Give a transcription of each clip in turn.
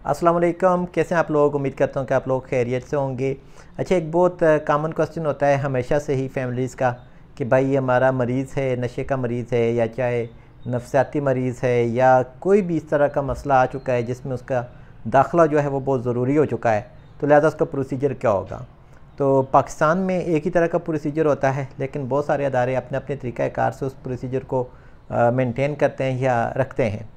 अस्सलाम वालेकुम। कैसे हैं आप लोग? उम्मीद करता हूँ कि आप लोग खैरियत से होंगे। अच्छा, एक बहुत कॉमन क्वेश्चन होता है हमेशा से ही फैमिलीज़ का कि भाई हमारा मरीज़ है, नशे का मरीज़ है या चाहे नफसियाती मरीज़ है या कोई भी इस तरह का मसला आ चुका है जिसमें उसका दाखिला जो है वो बहुत ज़रूरी हो चुका है, तो लिहाजा उसका प्रोसीजर क्या होगा। तो पाकिस्तान में एक ही तरह का प्रोसीजर होता है, लेकिन बहुत सारे अदारे अपने अपने तरीक़ाकार से उस प्रोसीजर को मेंटेन करते हैं या रखते हैं।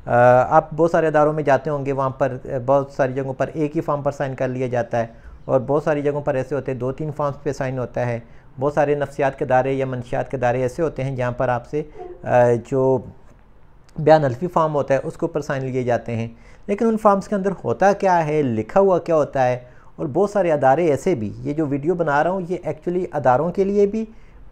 आप बहुत सारे अदारों में जाते होंगे, वहाँ पर बहुत सारी जगहों पर एक ही फॉर्म पर साइन कर लिया जाता है और बहुत सारी जगहों पर ऐसे होते हैं 2-3 फॉर्म्स पे साइन होता है। बहुत सारे नफ्सियात के दायरे या मंशियात के दायरे ऐसे होते हैं जहाँ पर आपसे जो बयान अल्फ़ी फॉर्म होता है उसके ऊपर साइन लिए जाते हैं, लेकिन उन फॉर्म्स के अंदर होता क्या है, लिखा हुआ क्या होता है। और बहुत सारे अदारे ऐसे भी, ये जो वीडियो बना रहा हूँ ये एक्चुअली अदारों के लिए भी,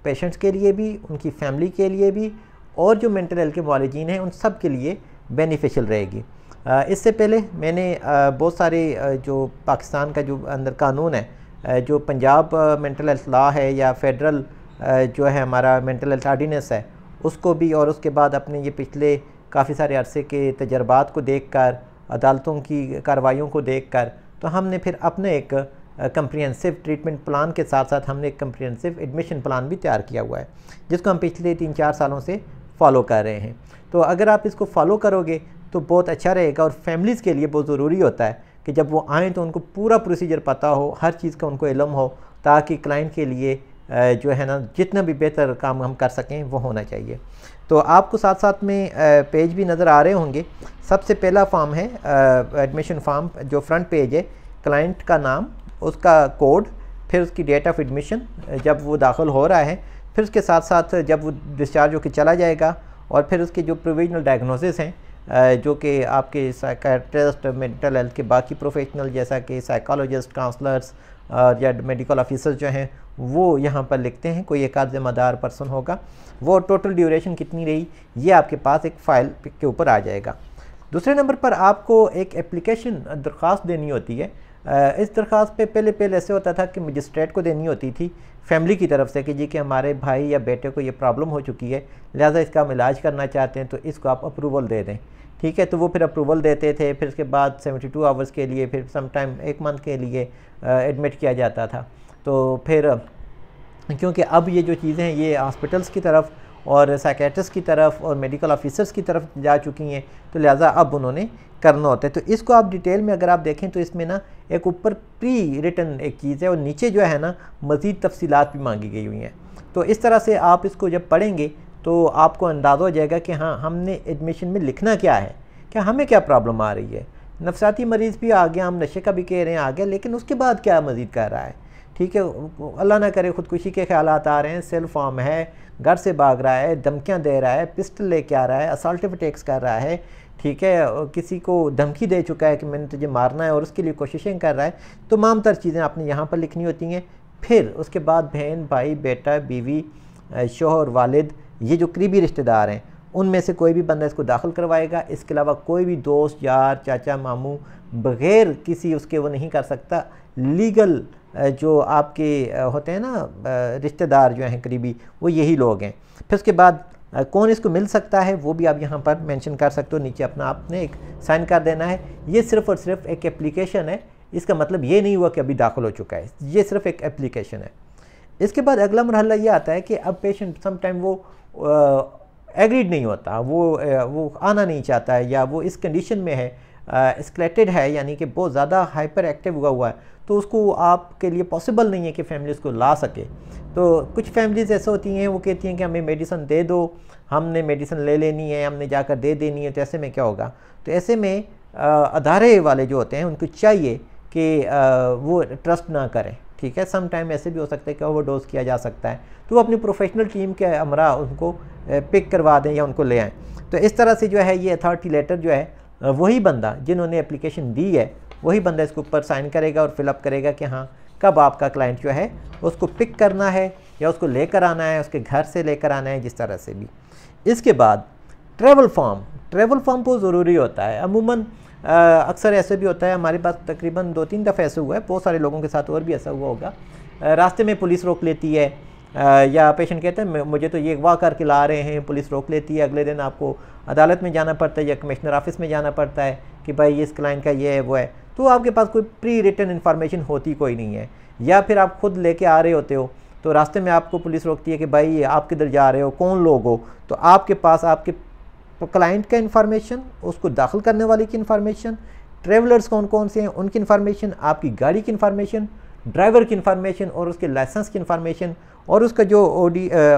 पेशेंट्स के लिए भी, उनकी फैमिली के लिए भी और जो मेंटल हेल्थ के मुआलिजीन हैं उन सब के लिए बेनिफिशियल रहेगी। इससे पहले मैंने बहुत सारे जो पाकिस्तान का जो अंदर कानून है, जो पंजाब मेंटल हेल्थ लॉ है या फेडरल जो है हमारा मेंटल हेल्थ ऑर्डिनेंस है, उसको भी और उसके बाद अपने ये पिछले काफ़ी सारे अरसे के तजर्बात को देखकर, अदालतों की कार्रवाइयों को देखकर, तो हमने फिर अपने एक कंप्रिहेंसिव ट्रीटमेंट प्लान के साथ साथ हमने एक कंप्रिहेंसिव एडमिशन प्लान भी तैयार किया हुआ है, जिसको हम पिछले 3-4 सालों से फॉलो कर रहे हैं। तो अगर आप इसको फॉलो करोगे तो बहुत अच्छा रहेगा। और फैमिलीज़ के लिए बहुत ज़रूरी होता है कि जब वो आएँ तो उनको पूरा प्रोसीजर पता हो, हर चीज़ का उनको इल्म हो, ताकि क्लाइंट के लिए जो है ना जितना भी बेहतर काम हम कर सकें वो होना चाहिए। तो आपको साथ साथ में पेज भी नज़र आ रहे होंगे। सबसे पहला फॉर्म है एडमिशन फॉर्म, जो फ्रंट पेज है, क्लाइंट का नाम, उसका कोड, फिर उसकी डेट ऑफ एडमिशन जब वो दाखिल हो रहा है, फिर उसके साथ साथ जब वो डिस्चार्ज होकर चला जाएगा, और फिर उसके जो प्रोविजनल डायग्नोसिस हैं जो कि आपके साइकियाट्रिस्ट, मेंटल हेल्थ के बाकी प्रोफेशनल जैसा कि साइकोलॉजिस्ट, काउंसलर्स या मेडिकल ऑफिसर्स जो हैं वो यहाँ पर लिखते हैं। कोई एक आध ज़िम्मेदार पर्सन होगा, वो टोटल ड्यूरेशन कितनी रही ये आपके पास एक फ़ाइल के ऊपर आ जाएगा। दूसरे नंबर पर आपको एक एप्लीकेशन दरख्वास्त देनी होती है। इस दरख्वास्त पे पहले ऐसे होता था कि मजिस्ट्रेट को देनी होती थी फैमिली की तरफ से कि जी कि हमारे भाई या बेटे को ये प्रॉब्लम हो चुकी है, लिहाजा इसका हम इलाज करना चाहते हैं, तो इसको आप अप्रूवल दे दें। ठीक है, तो वो फिर अप्रूवल देते थे, फिर उसके बाद 72 आवर्स के लिए, फिर समटाइम 1 मंथ के लिए एडमिट किया जाता था। तो फिर क्योंकि अब ये जो चीज़ें हैं ये हॉस्पिटल्स की तरफ और साइकियाट्रिस्ट की तरफ और मेडिकल ऑफिसर्स की तरफ जा चुकी हैं, तो लिहाजा अब उन्होंने करना होता है। तो इसको आप डिटेल में अगर आप देखें तो इसमें ना एक ऊपर प्री रिटन एक चीज़ है और नीचे जो है ना मज़ीद तफसीलात भी मांगी गई हुई हैं। तो इस तरह से आप इसको जब पढ़ेंगे तो आपको अंदाज़ा हो जाएगा कि हाँ, हमने एडमिशन में लिखना क्या है, क्या हमें क्या प्रॉब्लम आ रही है। नफसियाती मरीज़ भी आ गया, हम नशे का भी कह रहे हैं आ गया, लेकिन उसके बाद क्या मज़ीद कर रहा है। ठीक है, अल्लाह ना करे ख़ुदकुशी के ख्यालात आ रहे हैं, सेल्फ फॉर्म है, घर से भाग रहा है, धमकियाँ दे रहा है, पिस्टल लेके आ रहा है, असल्टिव अटैक्स कर रहा है, ठीक है, किसी को धमकी दे चुका है कि मैंने तुझे मारना है और उसके लिए कोशिशें कर रहा है। तमाम तर चीज़ें आपने यहाँ पर लिखनी होती हैं। फिर उसके बाद बहन, भाई, बेटा, बीवी, शोहर, वालिद, ये जो करीबी रिश्तेदार हैं उनमें से कोई भी बंदा इसको दाखिल करवाएगा। इसके अलावा कोई भी दोस्त, यार, चाचा, मामू बग़ैर किसी उसके वो नहीं कर सकता। लीगल जो आपके होते हैं ना रिश्तेदार जो हैं करीबी, वो यही लोग हैं। फिर उसके बाद कौन इसको मिल सकता है वो भी आप यहाँ पर मेंशन कर सकते हो। नीचे अपना आपने एक साइन कर देना है। ये सिर्फ़ और सिर्फ एक एप्लीकेशन है, इसका मतलब ये नहीं हुआ कि अभी दाखिल हो चुका है, ये सिर्फ एक एप्लीकेशन है। इसके बाद अगला मरहला ये आता है कि अब पेशेंट समटाइम वो एग्रीड नहीं होता, वो आना नहीं चाहता है, या वो इस कंडीशन में है, एस्केलेटेड है, यानी कि बहुत ज़्यादा हाइपर एक्टिव हुआ है, तो उसको आपके लिए पॉसिबल नहीं है कि फैमिली उसको ला सके। तो कुछ फैमिलीज़ ऐसे होती हैं, वो कहती हैं कि हमें मेडिसिन दे दो, हमने मेडिसिन ले लेनी है, हमने जाकर दे देनी है, तो ऐसे में क्या होगा। तो ऐसे में अदारे वाले जो होते हैं उनको चाहिए कि वो ट्रस्ट ना करें। ठीक है, सम टाइम ऐसे भी हो सकता है कि ओवरडोज किया जा सकता है, तो वो अपनी प्रोफेशनल टीम के हमरा उनको पिक करवा दें या उनको ले आएँ। तो इस तरह से जो है ये अथॉरिटी लेटर जो है वही बंदा जिन्होंने एप्लीकेशन दी है वही बंदा इसके ऊपर साइन करेगा और फिलअप करेगा कि हाँ कब आपका क्लाइंट जो है उसको पिक करना है या उसको लेकर आना है, उसके घर से लेकर आना है, जिस तरह से भी। इसके बाद ट्रैवल फॉर्म बहुत ज़रूरी होता है। अमूमन अक्सर ऐसे भी होता है, हमारे पास तकरीबन 2-3 दफ़े ऐसे हुआ है, बहुत सारे लोगों के साथ और भी ऐसा हुआ होगा। रास्ते में पुलिस रोक लेती है या पेशेंट कहते हैं मुझे तो ये अगवा करके ला रहे हैं, पुलिस रोक लेती है, अगले दिन आपको अदालत में जाना पड़ता है या कमिश्नर ऑफिस में जाना पड़ता है कि भाई इस क्लाइंट का ये है वो है, तो आपके पास कोई प्री रिटन इन्फॉर्मेशन होती कोई नहीं है। या फिर आप खुद लेके आ रहे होते हो तो रास्ते में आपको पुलिस रोकती है कि भाई आप किधर जा रहे हो, कौन लोग हो, तो आपके पास आपके क्लाइंट का इन्फॉर्मेशन, उसको दाखिल करने वाले की इन्फॉर्मेशन, ट्रेवलर्स कौन कौन से हैं उनकी इन्फॉर्मेशन, आपकी गाड़ी की इन्फॉर्मेशन, ड्राइवर की इन्फॉर्मेशन और उसके लाइसेंस की इन्फॉर्मेशन और उसका जो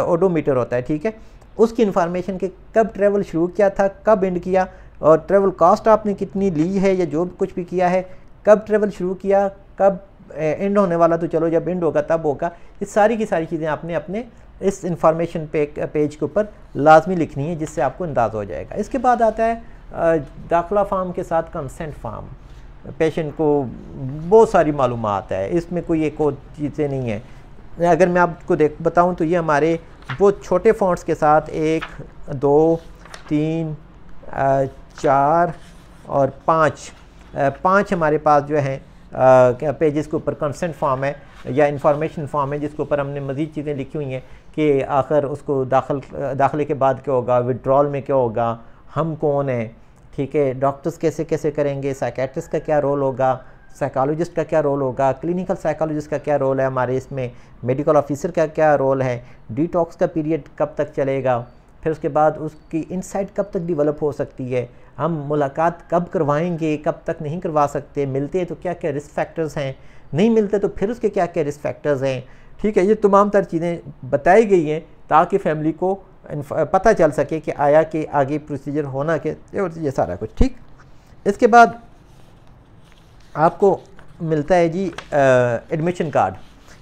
ओडोमीटर होता है, ठीक है, उसकी इन्फॉर्मेशन कि कब ट्रैवल शुरू किया था, कब एंड किया, और ट्रैवल कॉस्ट आपने कितनी ली है या जो कुछ भी किया है, कब ट्रैवल शुरू किया, कब एंड होने वाला, तो चलो जब एंड होगा तब होगा। ये सारी की सारी चीज़ें आपने अपने इस इंफॉर्मेशन पेज के ऊपर लाजमी लिखनी है, जिससे आपको अंदाज़ा हो जाएगा। इसके बाद आता है दाखिला फार्म के साथ कंसेंट फार्म। पेशेंट को बहुत सारी मालूमात है, इसमें कोई एक और चीज़ें नहीं है। अगर मैं आपको बताऊं तो ये हमारे बहुत छोटे फॉन्ट्स के साथ 1 2 3 4 और 5 हमारे पास जो हैं पेजेस के ऊपर कंसेंट फॉर्म है या इंफॉर्मेशन फॉर्म है, जिसके ऊपर हमने मज़ीद चीज़ें लिखी हुई हैं कि आखिर उसको दाखिले के बाद क्या होगा, विड्रॉल में क्या होगा, हम कौन हैं, ठीक है, डॉक्टर्स कैसे कैसे करेंगे, साइकेट्रिस्ट का क्या रोल होगा, साइकोलॉजिस्ट का क्या रोल होगा, क्लिनिकल साइकोलॉजिस्ट का क्या रोल है हमारे इसमें, मेडिकल ऑफिसर का क्या रोल है, डिटॉक्स का पीरियड कब तक चलेगा, फिर उसके बाद उसकी इनसाइट कब तक डेवलप हो सकती है, हम मुलाकात कब करवाएंगे, कब तक नहीं करवा सकते, मिलते हैं तो क्या क्या रिस्क फैक्टर्स हैं, नहीं मिलते तो फिर उसके क्या क्या रिस्क फैक्टर्स हैं, ठीक है। ये तमाम तर चीज़ें बताई गई हैं ताकि फैमिली को पता चल सके कि आया कि आगे प्रोसीजर होना के ये सारा कुछ, ठीक। इसके बाद आपको मिलता है जी एडमिशन कार्ड,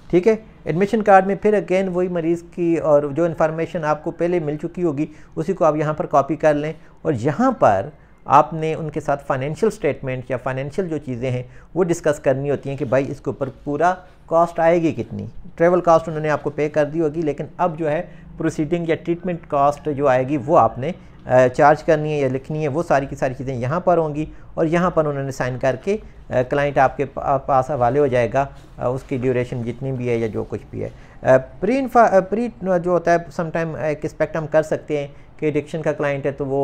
ठीक है। एडमिशन कार्ड में फिर अगेन वही मरीज़ की और जो इन्फॉर्मेशन आपको पहले मिल चुकी होगी उसी को आप यहाँ पर कॉपी कर लें, और यहाँ पर आपने उनके साथ फाइनेंशियल स्टेटमेंट या फाइनेंशियल जो चीज़ें हैं वो डिस्कस करनी होती हैं कि भाई इसके ऊपर पूरा कॉस्ट आएगी कितनी। ट्रैवल कॉस्ट उन्होंने आपको पे कर दी होगी, लेकिन अब जो है प्रोसीडिंग या ट्रीटमेंट कॉस्ट जो आएगी वो आपने चार्ज करनी है या लिखनी है, वो सारी की सारी चीज़ें यहाँ पर होंगी और यहाँ पर उन्होंने साइन करके क्लाइंट आपके पास हवाले हो जाएगा, उसकी ड्यूरेशन जितनी भी है या जो कुछ भी है। प्री जो होता है समटाइम एक एक्सपेक्ट हम कर सकते हैं कि एडिक्शन का क्लाइंट है तो वो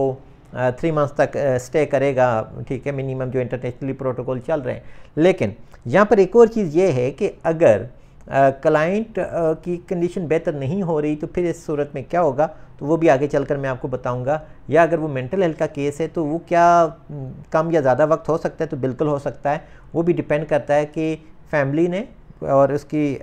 3 मंथ्स तक स्टे करेगा, ठीक है, मिनिमम जो इंटरनेशनली प्रोटोकॉल चल रहे हैं। लेकिन यहाँ पर एक और चीज़ ये है कि अगर क्लाइंट की कंडीशन बेहतर नहीं हो रही तो फिर इस सूरत में क्या होगा, तो वो भी आगे चलकर मैं आपको बताऊंगा। या अगर वो मेंटल हेल्थ का केस है तो वो क्या कम या ज़्यादा वक्त हो सकता है, तो बिल्कुल हो सकता है। वो भी डिपेंड करता है कि फैमिली ने और उसकी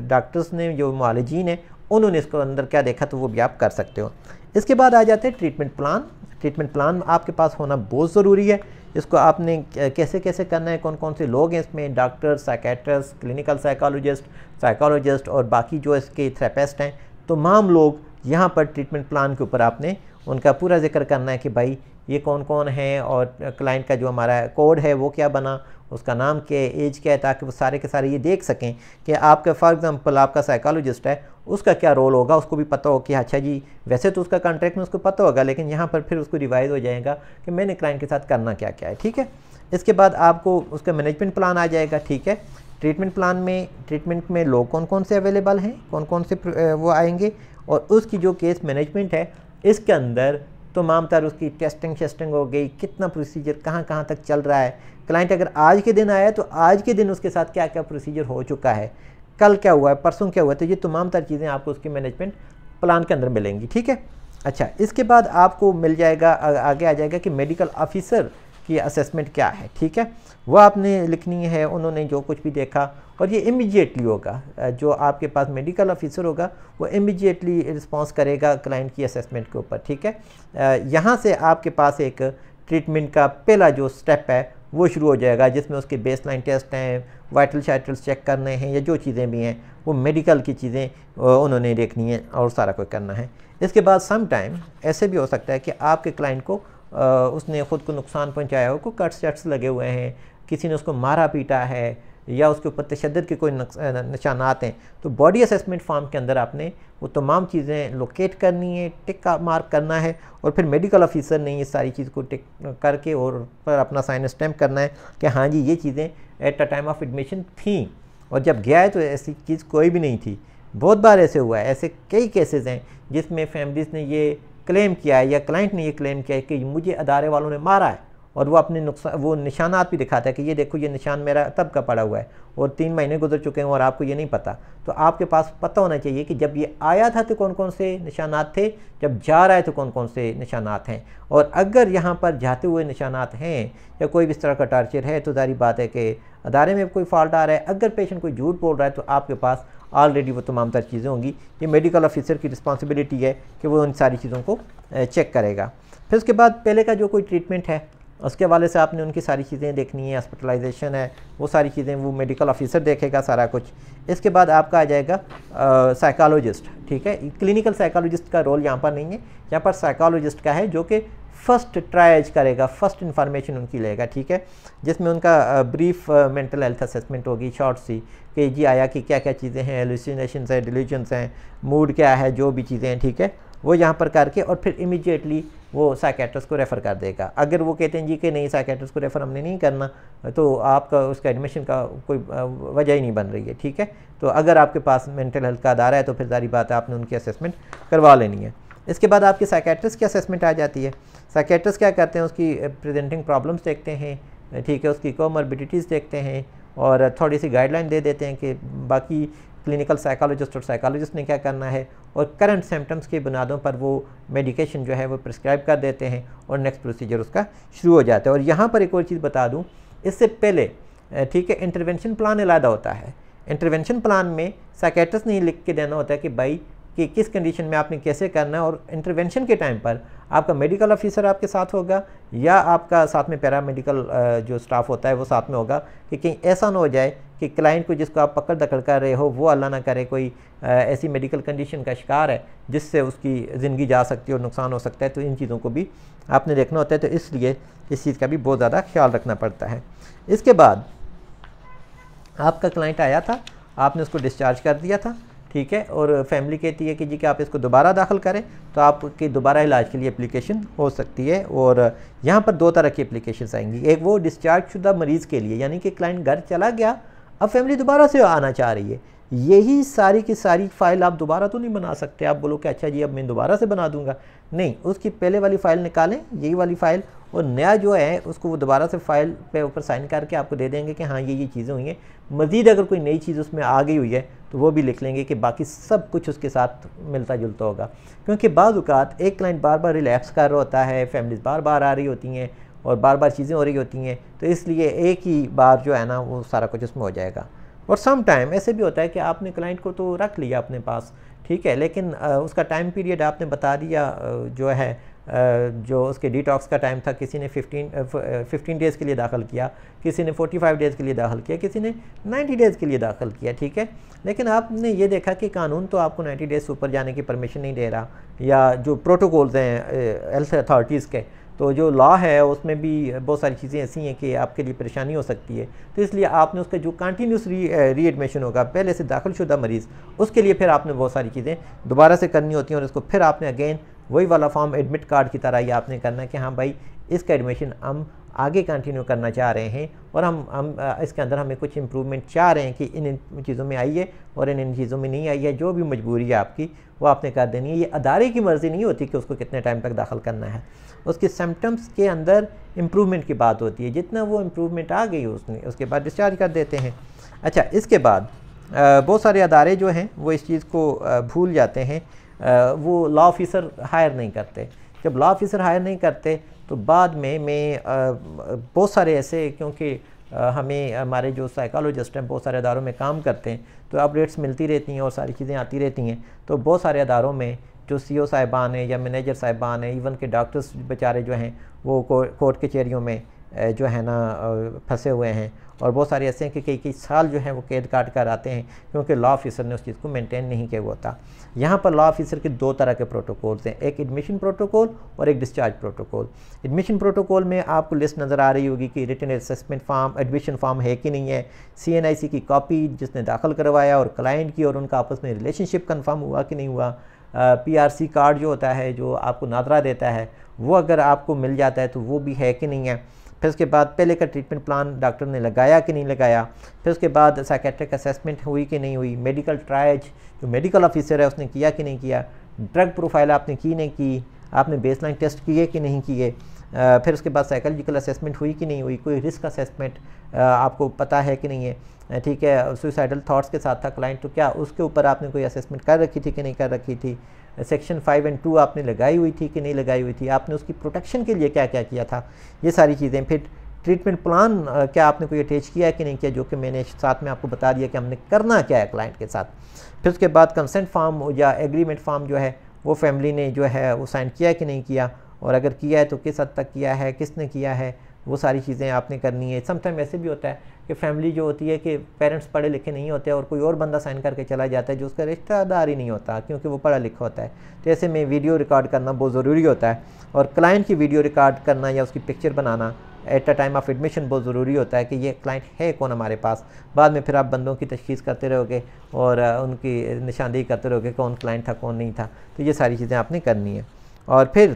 डॉक्टर्स ने, जो मुआलिजीन हैं, उन्होंने इसको अंदर क्या देखा, तो वो भी आप कर सकते हो। इसके बाद आ जाते हैं ट्रीटमेंट प्लान। ट्रीटमेंट प्लान आपके पास होना बहुत ज़रूरी है। इसको आपने कैसे कैसे करना है, कौन कौन से लोग हैं इसमें, डॉक्टर, साइकेट्रिस्ट, क्लिनिकल साइकोलॉजिस्ट और बाकी जो इसके थेरेपिस्ट हैं, तमाम लोग यहाँ पर ट्रीटमेंट प्लान के ऊपर आपने उनका पूरा जिक्र करना है कि भाई ये कौन कौन है और क्लाइंट का जो हमारा कोड है वो क्या बना, उसका नाम क्या है, एज क्या है, ताकि वो सारे के सारे ये देख सकें कि आपका फॉर एग्जांपल आपका साइकोलॉजिस्ट है, उसका क्या रोल होगा, उसको भी पता हो कि अच्छा जी वैसे तो उसका कॉन्ट्रैक्ट में उसको पता होगा, लेकिन यहाँ पर फिर उसको रिवाइज हो जाएगा कि मैंने क्लाइंट के साथ करना क्या क्या है, ठीक है। इसके बाद आपको उसका मैनेजमेंट प्लान आ जाएगा, ठीक है। ट्रीटमेंट प्लान में ट्रीटमेंट में लोग कौन कौन से अवेलेबल हैं, कौन कौन से वो आएंगे, और उसकी जो केस मैनेजमेंट है इसके अंदर तमाम तर उसकी टेस्टिंग हो गई, कितना प्रोसीजर कहाँ कहाँ तक चल रहा है, क्लाइंट अगर आज के दिन आया तो आज के दिन उसके साथ क्या क्या प्रोसीजर हो चुका है, कल क्या हुआ है, परसों क्या हुआ है, तो ये तमाम तर चीज़ें आपको उसकी मैनेजमेंट प्लान के अंदर मिलेंगी, ठीक है। अच्छा, इसके बाद आपको मिल जाएगा, आगे आ जाएगा कि मेडिकल ऑफिसर की असेसमेंट क्या है, ठीक है, वो आपने लिखनी है, उन्होंने जो कुछ भी देखा, और ये इमीडिएटली होगा। जो आपके पास मेडिकल ऑफिसर होगा वो इमीडिएटली रिस्पॉन्स करेगा क्लाइंट की असेसमेंट के ऊपर, ठीक है। यहाँ से आपके पास एक ट्रीटमेंट का पहला जो स्टेप है वो शुरू हो जाएगा, जिसमें उसके बेसलाइन टेस्ट हैं, वाइटल शाइटल्स चेक करने हैं, या जो चीज़ें भी हैं वो मेडिकल की चीज़ें उन्होंने देखनी है और सारा कुछ करना है। इसके बाद सम टाइम ऐसे भी हो सकता है कि आपके क्लाइंट को उसने ख़ुद को नुकसान पहुंचाया हो, कोई कट्स चट्स लगे हुए हैं, किसी ने उसको मारा पीटा है, या उसके ऊपर तशद्दुद के कोई निशानात हैं, तो बॉडी असेसमेंट फॉर्म के अंदर आपने वो तमाम चीज़ें लोकेट करनी है, टिक का मार्क करना है, और फिर मेडिकल ऑफिसर ने ये सारी चीज़ को टिक करके और पर अपना साइन स्टैम्प करना है कि हाँ जी ये चीज़ें at a time of admission थी, और जब गया है तो ऐसी चीज़ कोई भी नहीं थी। बहुत बार ऐसे हुआ है, ऐसे कई केसेस हैं जिसमें फैमिलीज़ ने ये क्लेम किया है या क्लाइंट ने ये क्लेम किया है कि मुझे अदारे वालों ने मारा है, और वो अपने नुकसान वो निशानात भी दिखाता है कि ये देखो ये निशान मेरा तब का पड़ा हुआ है और 3 महीने गुजर चुके हैं और आपको ये नहीं पता। तो आपके पास पता होना चाहिए कि जब ये आया था तो कौन कौन से निशानात थे, जब जा रहा है तो कौन कौन से निशानात हैं। और अगर यहाँ पर जाते हुए निशानात हैं या कोई भी इस तरह का टार्चर है तो जारी बात है कि अदारे में कोई फॉल्ट आ रहा है। अगर पेशेंट कोई झूठ बोल रहा है तो आपके पास ऑलरेडी वो तमाम तर चीज़ें होंगी। ये मेडिकल ऑफिसर की रिस्पॉन्सिबिलिटी है कि वो उन सारी चीज़ों को चेक करेगा। फिर उसके बाद पहले का जो कोई ट्रीटमेंट है उसके हवाले से आपने उनकी सारी चीज़ें देखनी है, हॉस्पिटलाइजेशन है, वो सारी चीज़ें वो मेडिकल ऑफिसर देखेगा सारा कुछ। इसके बाद आपका आ जाएगा साइकोलॉजिस्ट, ठीक है। क्लिनिकल साइकोलॉजिस्ट का रोल यहाँ पर नहीं है, यहाँ पर साइकोलॉजिस्ट का है जो कि फ़र्स्ट ट्रायज करेगा, फ़र्स्ट इन्फॉर्मेशन उनकी लेगा, ठीक है, जिसमें उनका ब्रीफ मेंटल हेल्थ असेसमेंट होगी शॉर्ट सी कि जी आया कि क्या क्या चीज़ें हैं, हेलुसिनेशंस हैं, डिल्यूजन्स हैं, मूड क्या है, जो भी चीज़ें हैं, ठीक है, वो यहाँ पर करके और फिर इमीडिएटली वो साइकेट्रिस्ट को रेफ़र कर देगा। अगर वो कहते हैं जी कि नहीं साइकेट्रिस्ट को रेफ़र हमने नहीं करना, तो आपका उसका एडमिशन का कोई वजह ही नहीं बन रही है, ठीक है। तो अगर आपके पास मेंटल हेल्थ का अदारा है तो फिर सारी बात है आपने उनकी असेसमेंट करवा लेनी है। इसके बाद आपकी साइकेट्रिस्ट की असेसमेंट आ जाती है। साइकेट्रिस्ट क्या करते हैं, उसकी प्रेजेंटिंग प्रॉब्लम्स देखते हैं, ठीक है, उसकी कोमॉर्बिडिटीज़ देखते हैं और थोड़ी सी गाइडलाइन दे देते हैं कि बाकी क्लिनिकल साइकोलॉजिस्ट और साइकोलॉजिस्ट ने क्या करना है, और करंट सिम्टम्स की बुनियादों पर वो मेडिकेशन जो है वो प्रिस्क्राइब कर देते हैं और नेक्स्ट प्रोसीजर उसका शुरू हो जाता है। और यहाँ पर एक और चीज़ बता दूँ, इससे पहले ठीक है इंटरवेंशन प्लान अलग होता है। इंटरवेंशन प्लान में साइकेट्रिस्ट ने लिख के देना होता है कि भाई कि किस कंडीशन में आपने कैसे करना है, और इंटरवेंशन के टाइम पर आपका मेडिकल ऑफिसर आपके साथ होगा या आपका साथ में पैरामेडिकल जो स्टाफ होता है वो साथ में होगा, कि कहीं ऐसा ना हो जाए कि क्लाइंट को जिसको आप पकड़ दकड़ कर रहे हो वो अल्लाह ना करे कोई ऐसी मेडिकल कंडीशन का शिकार है जिससे उसकी ज़िंदगी जा सकती है और नुकसान हो सकता है। तो इन चीज़ों को भी आपने देखना होता है, तो इसलिए इस चीज़ का भी बहुत ज़्यादा ख्याल रखना पड़ता है। इसके बाद आपका क्लाइंट आया था, आपने उसको डिस्चार्ज कर दिया था, ठीक है, और फैमिली कहती है कि जी कि आप इसको दोबारा दाखिल करें, तो आपकी दोबारा इलाज के लिए एप्लीकेशन हो सकती है। और यहाँ पर 2 तरह की एप्लीकेशंस आएंगी। एक वो डिस्चार्ज शुदा मरीज़ के लिए, यानी कि क्लाइंट घर चला गया, अब फैमिली दोबारा से आना चाह रही है, यही सारी की सारी फ़ाइल आप दोबारा तो नहीं बना सकते। आप बोलो कि अच्छा जी अब मैं दोबारा से बना दूंगा, नहीं, उसकी पहले वाली फ़ाइल निकालें, यही वाली फ़ाइल, और नया जो है उसको वो दोबारा से फ़ाइल पे ऊपर साइन करके आपको दे देंगे कि हाँ ये चीज़ें हुई हैं। मज़ीद अगर कोई नई चीज़ उसमें आ गई हुई है तो वो भी लिख लेंगे कि बाकी सब कुछ उसके साथ मिलता जुलता होगा। क्योंकि बाज़ औक़ात एक क्लाइंट बार बार रिलैप्स कर रहा होता है, फैमिलीज़ बार बार आ रही होती हैं और बार बार चीज़ें हो रही होती हैं, तो इसलिए एक ही बार जो है ना वो सारा कुछ उसमें हो जाएगा। और सम टाइम ऐसे भी होता है कि आपने क्लाइंट को तो रख लिया अपने पास, ठीक है, लेकिन उसका टाइम पीरियड आपने बता दिया जो है, जो उसके डिटॉक्स का टाइम था, किसी ने 15 डेज़ के लिए दाखिल किया, किसी ने 45 डेज़ के लिए दाखिल किया, किसी ने 90 डेज़ के लिए दाखिल किया, ठीक है। लेकिन आपने ये देखा कि कानून तो आपको 90 डेज़ से ऊपर जाने की परमिशन नहीं दे रहा, या जो प्रोटोकॉल्स हैं हेल्थ अथॉरिटीज़ के, तो जो लॉ है उसमें भी बहुत सारी चीज़ें ऐसी हैं कि आपके लिए परेशानी हो सकती है। तो इसलिए आपने उसका जो कंटिन्यूस रीएडमिशन होगा पहले से दाखिलशुदा मरीज़, उसके लिए फिर आपने बहुत सारी चीज़ें दोबारा से करनी होती हैं, और उसको फिर आपने अगेन वही वाला फॉर्म एडमिट कार्ड की तरह ही आपने करना है कि हाँ भाई इसका एडमिशन हम आगे कंटिन्यू करना चाह रहे हैं, और हम इसके अंदर हमें कुछ इम्प्रूवमेंट चाह रहे हैं कि इन चीज़ों में आई है और इन चीज़ों में नहीं आई है। जो भी मजबूरी है आपकी वो आपने कर देनी है। ये अदारे की मर्ज़ी नहीं होती कि उसको कितने टाइम तक दाखिल करना है, उसके सिम्टम्स के अंदर इम्प्रूवमेंट की बात होती है। जितना वो इम्प्रूवमेंट आ गई उसके बाद डिस्चार्ज कर देते हैं। अच्छा, इसके बाद बहुत सारे अदारे जो हैं वो इस चीज़ को भूल जाते हैं, वो लॉ ऑफिसर हायर नहीं करते। जब लॉ ऑफिसर हायर नहीं करते तो बाद में बहुत सारे ऐसे, क्योंकि हमें हमारे जो साइकोलॉजिस्ट हैं बहुत सारे अदारों में काम करते हैं, तो अपडेट्स मिलती रहती हैं और सारी चीज़ें आती रहती हैं। तो बहुत सारे अदारों में जो सीओ साहिबान हैं या मैनेजर साहिबान हैं, इवन के डॉक्टर्स बेचारे जो हैं वो कोर्ट कचहरियों में जो है ना फंसे हुए हैं, और बहुत सारे ऐसे हैं कि कई साल जो हैं वो कैद काट कर आते हैं क्योंकि लॉ ऑफिसर ने उस चीज़ को मेंटेन नहीं किया हुआ होता। यहाँ पर लॉ ऑफिसर के 2 तरह के प्रोटोकॉल्स हैं, एक एडमिशन प्रोटोकॉल और एक डिस्चार्ज प्रोटोकॉल। एडमिशन प्रोटोकॉल में आपको लिस्ट नज़र आ रही होगी कि written assessment form, admission form है कि नहीं है, CNIC की कॉपी जिसने दाखिल करवाया और क्लाइंट की, और उनका आपस में रिलेशनशिप कन्फर्म हुआ कि नहीं हुआ, PRC कार्ड जो होता है जो आपको नादरा देता है वो अगर आपको मिल जाता है तो वो भी है कि नहीं है। फिर उसके बाद पहले का ट्रीटमेंट प्लान डॉक्टर ने लगाया कि नहीं लगाया, फिर उसके बाद साइकेट्रिक असेसमेंट हुई कि नहीं हुई, मेडिकल ट्रायज जो मेडिकल ऑफिसर है उसने किया कि नहीं किया, ड्रग प्रोफाइल आपने की नहीं की, आपने बेसलाइन टेस्ट किए कि नहीं किए, फिर उसके बाद साइकोलॉजिकल असेसमेंट हुई कि नहीं हुई, कोई रिस्क असेसमेंट आपको पता है कि नहीं है, ठीक है, सुसाइडल थॉट्स के साथ था क्लाइंट तो क्या उसके ऊपर आपने कोई असेसमेंट कर रखी थी कि नहीं कर रखी थी, सेक्शन 5 और 2 आपने लगाई हुई थी कि नहीं लगाई हुई थी, आपने उसकी प्रोटेक्शन के लिए क्या क्या किया था, ये सारी चीज़ें। फिर ट्रीटमेंट प्लान क्या आपने कोई अटैच किया है कि नहीं किया, जो कि मैंने साथ में आपको बता दिया कि हमने करना क्या है क्लाइंट के साथ। फिर उसके बाद कंसेंट फॉर्म या एग्रीमेंट फॉर्म जो है वो फैमिली ने जो है वो साइन किया कि नहीं किया, और अगर किया है तो किस हद तक किया है, किसने किया है, वो सारी चीज़ें आपने करनी है। समटाइम ऐसे भी होता है कि फैमिली जो होती है कि पेरेंट्स पढ़े लिखे नहीं होते और कोई और बंदा साइन करके चला जाता है जो उसका रिश्तेदार ही नहीं होता क्योंकि वो पढ़ा लिखा होता है, तो ऐसे में वीडियो रिकॉर्ड करना बहुत ज़रूरी होता है, और क्लाइंट की वीडियो रिकॉर्ड करना या उसकी picture banana at a time of admission बहुत ज़रूरी होता है कि ये क्लाइंट है कौन हमारे पास। बाद में फिर आप बंदों की तशखीस करते रहोगे और उनकी निशानदेही करते रहोगे कौन क्लाइंट था कौन नहीं था, तो ये सारी चीज़ें आपने करनी है। और फिर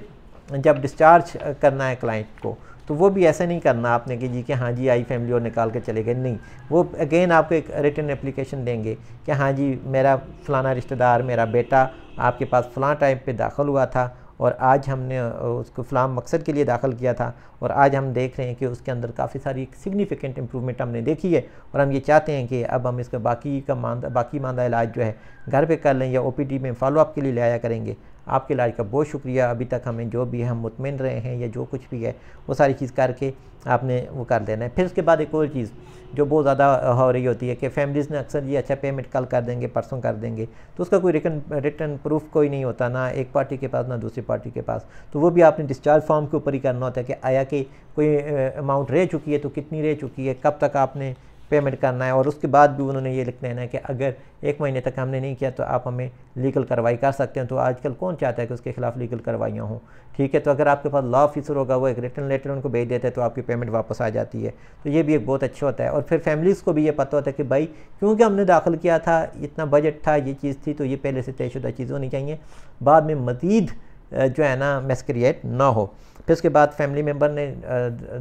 जब डिस्चार्ज करना है क्लाइंट को तो वो भी ऐसे नहीं करना आपने कि जी कि हाँ जी आई फैमिली और निकाल के चले गए, नहीं, वो अगेन आपको एक रिटन एप्लीकेशन देंगे कि हाँ जी मेरा फ़लाना रिश्तेदार मेरा बेटा आपके पास फ़लाँ टाइम पे दाखिल हुआ था और आज हमने उसको फ़लाँ मकसद के लिए दाखिल किया था और आज हम देख रहे हैं कि उसके अंदर काफ़ी सारी सिग्निफिकेंट इम्प्रूवमेंट हमने देखी है और हम ये चाहते हैं कि अब हम इसका बाकी मांदा इलाज जो है घर पे कर लें या OPD में फॉलोअप के लिए ले आया करेंगे। आपके इलाज का बहुत शुक्रिया, अभी तक हमें जो भी हम मुतमिन रहे हैं या जो कुछ भी है वो सारी चीज़ करके आपने वो कर देना है। फिर उसके बाद एक और चीज़ जो बहुत ज़्यादा हो रही होती है कि फैमिलीज़ ने अक्सर ये अच्छा पेमेंट कल कर देंगे परसों कर देंगे, तो उसका कोई रिटर्न प्रूफ कोई नहीं होता, ना एक पार्टी के पास ना दूसरी पार्टी के पास, तो वो भी आपने डिस्चार्ज फॉर्म के ऊपर ही करना होता है कि आया कि कोई अमाउंट रह चुकी है तो कितनी रह चुकी है, कब तक आपने पेमेंट करना है, और उसके बाद भी उन्होंने ये लिख देना है कि अगर 1 महीने तक हमने नहीं किया तो आप हमें लीगल कार्रवाई कर सकते हैं। तो आजकल कौन चाहता है कि उसके खिलाफ लीगल कार्रवाइयाँ हों, ठीक है। तो अगर आपके पास लॉ ऑफिसर होगा वो एक रिटन लेटर उनको भेज देता है तो आपकी पेमेंट वापस आ जाती है, तो ये भी एक बहुत अच्छा होता है। और फिर फैमिलीज़ को भी ये पता होता है कि भाई क्योंकि हमने दाखिल किया था, इतना बजट था, ये चीज़ थी, तो ये पहले से तयशुदा चीज़ होनी चाहिए, बाद में मज़ीद जो है ना मेस क्रिएट ना हो। फिर उसके बाद फैमिली मेम्बर ने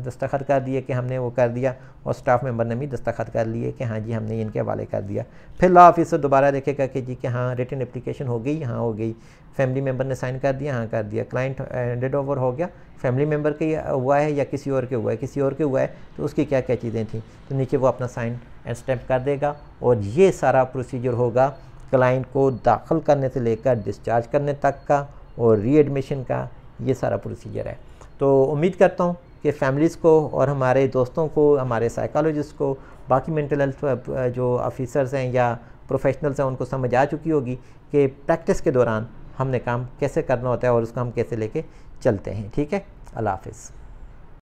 दस्तखत कर दिए कि हमने वो कर दिया, और स्टाफ मेम्बर ने भी दस्तखत कर लिए कि हाँ जी हमने इनके हवाले कर दिया। फिर लॉ ऑफिसर दोबारा देखेगा कि जी कि हाँ रिटन एप्लीकेशन हो गई, हाँ हो गई, फैमिली मेम्बर ने साइन कर दिया, हाँ कर दिया, क्लाइंट हैंडेड ओवर हो गया, फैमिली मेम्बर के हुआ है या किसी और के हुआ है, किसी और के हुआ है तो उसकी क्या क्या चीज़ें थी, तो नीचे वो अपना साइन एंड स्टैम्प कर देगा। और ये सारा प्रोसीजर होगा क्लाइंट को दाखिल करने से लेकर डिस्चार्ज करने तक का और रीएडमिशन का, ये सारा प्रोसीजर है। तो उम्मीद करता हूँ कि फैमिलीज़ को और हमारे दोस्तों को, हमारे साइकोलॉजिस्ट को, बाकी मेंटल हेल्थ जो ऑफिसर्स हैं या प्रोफेशनल्स हैं उनको समझ आ चुकी होगी कि प्रैक्टिस के दौरान हमने काम कैसे करना होता है और उसको हम कैसे लेके चलते हैं। ठीक है, अल्लाह हाफ़िज़।